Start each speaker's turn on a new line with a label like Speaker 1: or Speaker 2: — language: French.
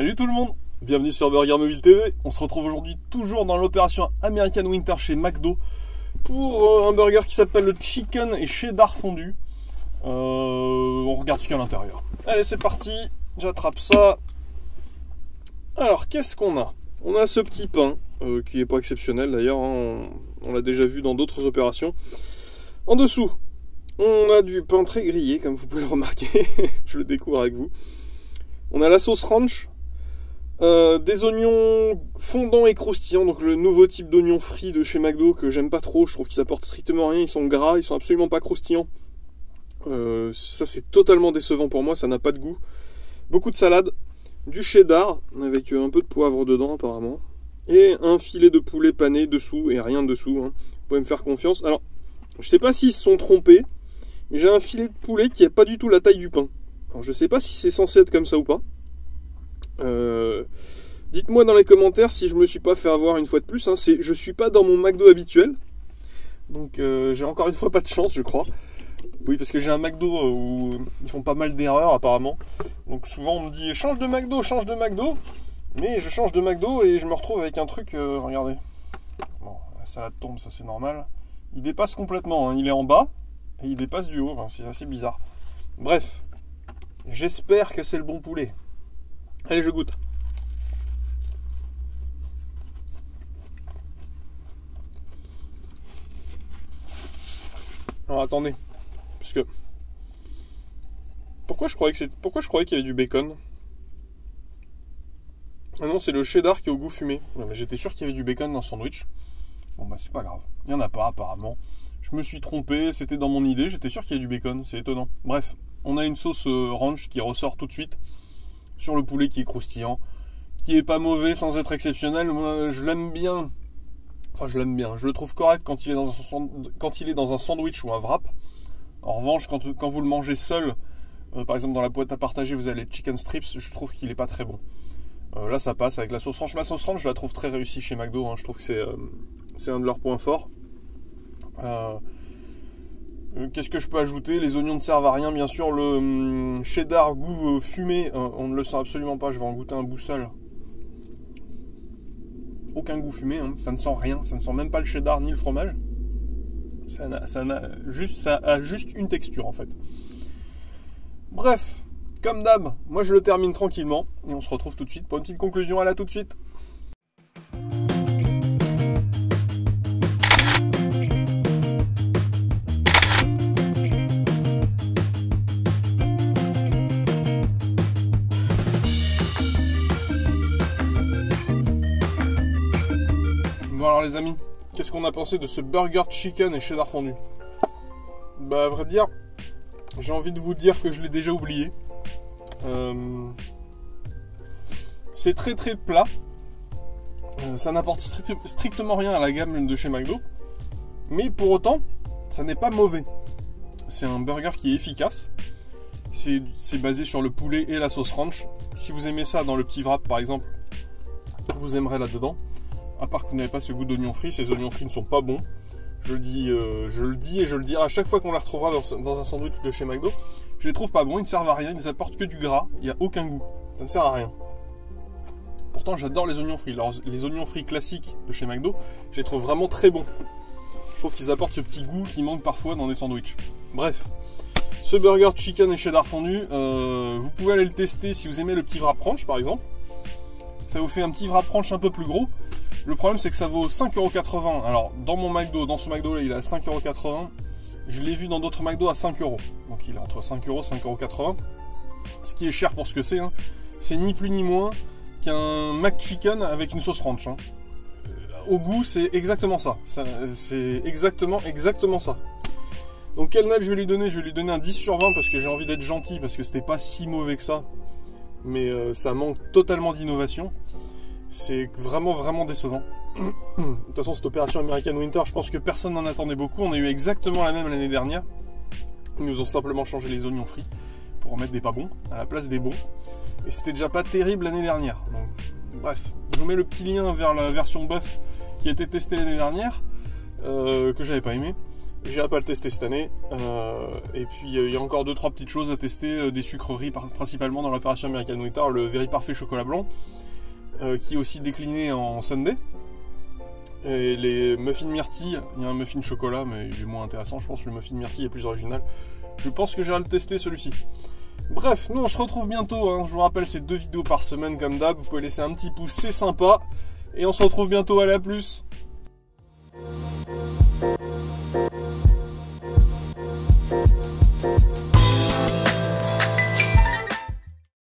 Speaker 1: Salut tout le monde, bienvenue sur Burger Mobile TV. On se retrouve aujourd'hui toujours dans l'opération American Winter chez McDo pour un burger qui s'appelle le chicken et cheddar fondu. On regarde ce qu'il y a à l'intérieur. Allez, c'est parti, j'attrape ça. Alors, qu'est-ce qu'on a? On a ce petit pain qui n'est pas exceptionnel d'ailleurs, hein. On l'a déjà vu dans d'autres opérations. En dessous, on a du pain très grillé, comme vous pouvez le remarquer. Je le découvre avec vous. On a la sauce ranch, des oignons fondants et croustillants, donc le nouveau type d'oignon frit de chez McDo que j'aime pas trop. Je trouve qu'ils apportent strictement rien, ils sont gras, ils sont absolument pas croustillants. Ça c'est totalement décevant pour moi, ça n'a pas de goût. Beaucoup de salade, du cheddar avec un peu de poivre dedans apparemment, et un filet de poulet pané dessous et rien dessous, hein. Vous pouvez me faire confiance. Alors, je sais pas s'ils se sont trompés, mais j'ai un filet de poulet qui n'est pas du tout la taille du pain. Alors, je sais pas si c'est censé être comme ça ou pas. Dites-moi dans les commentaires si je me suis pas fait avoir une fois de plus, hein. Je suis pas dans mon McDo habituel, donc j'ai encore une fois pas de chance, je crois. Oui, parce que j'ai un McDo où ils font pas mal d'erreurs apparemment. Donc souvent on me dit change de McDo, mais je change de McDo et je me retrouve avec un truc, regardez. Bon, la salade tombe, ça c'est normal. Il dépasse complètement, hein. Il est en bas et il dépasse du haut, enfin, c'est assez bizarre. Bref, j'espère que c'est le bon poulet. Allez, je goûte. Alors attendez, parce que pourquoi je croyais qu'il y avait du bacon? Ah non, c'est le cheddar qui est au goût fumé. Ouais, mais j'étais sûr qu'il y avait du bacon dans le sandwich. Bon bah c'est pas grave, il n'y en a pas apparemment. Je me suis trompé, c'était dans mon idée, j'étais sûr qu'il y avait du bacon, c'est étonnant. Bref, on a une sauce ranch qui ressort tout de suite sur le poulet qui est croustillant, qui est pas mauvais sans être exceptionnel. Moi je l'aime bien. Enfin, je l'aime bien. Je le trouve correct quand il est dans un sandwich ou un wrap. En revanche, quand vous le mangez seul, par exemple dans la boîte à partager, vous avez les chicken strips, je trouve qu'il est pas très bon. Là, ça passe avec la sauce ranch. La sauce ranch, je la trouve très réussie chez McDo, hein. Je trouve que c'est un de leurs points forts. Qu'est-ce que je peux ajouter? Les oignons ne servent à rien, bien sûr. Le cheddar goût fumé, on ne le sent absolument pas. Je vais en goûter un bout seul. Aucun goût fumé, hein. Ça ne sent rien, ça ne sent même pas le cheddar ni le fromage. Ça a juste une texture en fait. Bref, comme d'hab, moi je le termine tranquillement et on se retrouve tout de suite pour une petite conclusion. À là tout de suite. Bon alors les amis, qu'est-ce qu'on a pensé de ce burger chicken et cheddar fondu? Bah à vrai dire, j'ai envie de vous dire que je l'ai déjà oublié. C'est très très plat. Ça n'apporte strictement rien à la gamme de chez McDo. Mais pour autant, ça n'est pas mauvais. C'est un burger qui est efficace. C'est basé sur le poulet et la sauce ranch. Si vous aimez ça dans le petit wrap par exemple, vous aimerez là-dedans. À part que vous n'avez pas ce goût d'oignon frit, ces oignons frits ne sont pas bons. Je le dis et je le dirai à chaque fois qu'on les retrouvera dans un sandwich de chez McDo. Je les trouve pas bons, ils ne servent à rien, ils apportent que du gras, il n'y a aucun goût. Ça ne sert à rien. Pourtant j'adore les oignons frits. Alors, les oignons frits classiques de chez McDo, je les trouve vraiment très bons. Je trouve qu'ils apportent ce petit goût qui manque parfois dans des sandwichs. Bref, ce burger chicken et cheddar fondu, vous pouvez aller le tester si vous aimez le petit wrap ranch par exemple. Ça vous fait un petit wrap ranch un peu plus gros. Le problème c'est que ça vaut 5,80 €. Alors dans mon McDo, dans ce McDo là il est à 5,80 €. Je l'ai vu dans d'autres McDo à 5 €. Donc il est entre 5 € et 5,80 €. Ce qui est cher pour ce que c'est, hein. C'est ni plus ni moins qu'un McChicken avec une sauce ranch, hein. Au goût c'est exactement ça. C'est exactement ça. Donc quelle note je vais lui donner? Je vais lui donner un 10 sur 20 parce que j'ai envie d'être gentil, parce que c'était pas si mauvais que ça. Mais ça manque totalement d'innovation. C'est vraiment décevant. De toute façon, cette opération American Winter, je pense que personne n'en attendait beaucoup. On a eu exactement la même l'année dernière. Ils nous ont simplement changé les oignons frits pour en mettre des pas bons à la place des bons. Et c'était déjà pas terrible l'année dernière. Donc, bref, je vous mets le petit lien vers la version bœuf qui a été testée l'année dernière, que j'avais pas aimé. J'irai pas le tester cette année. Et puis il y a encore 2-3 petites choses à tester, des sucreries principalement dans l'opération American Winter, le Very Parfait chocolat blanc, qui est aussi décliné en sundae. Et les muffins myrtilles, il y a un muffin chocolat, mais il est moins intéressant, je pense que le muffin myrtille est plus original. Je pense que j'irai le tester celui-ci. Bref, nous on se retrouve bientôt, hein. Je vous rappelle, c'est 2 vidéos par semaine comme d'hab, vous pouvez laisser un petit pouce, c'est sympa. Et on se retrouve bientôt, allez, à plus.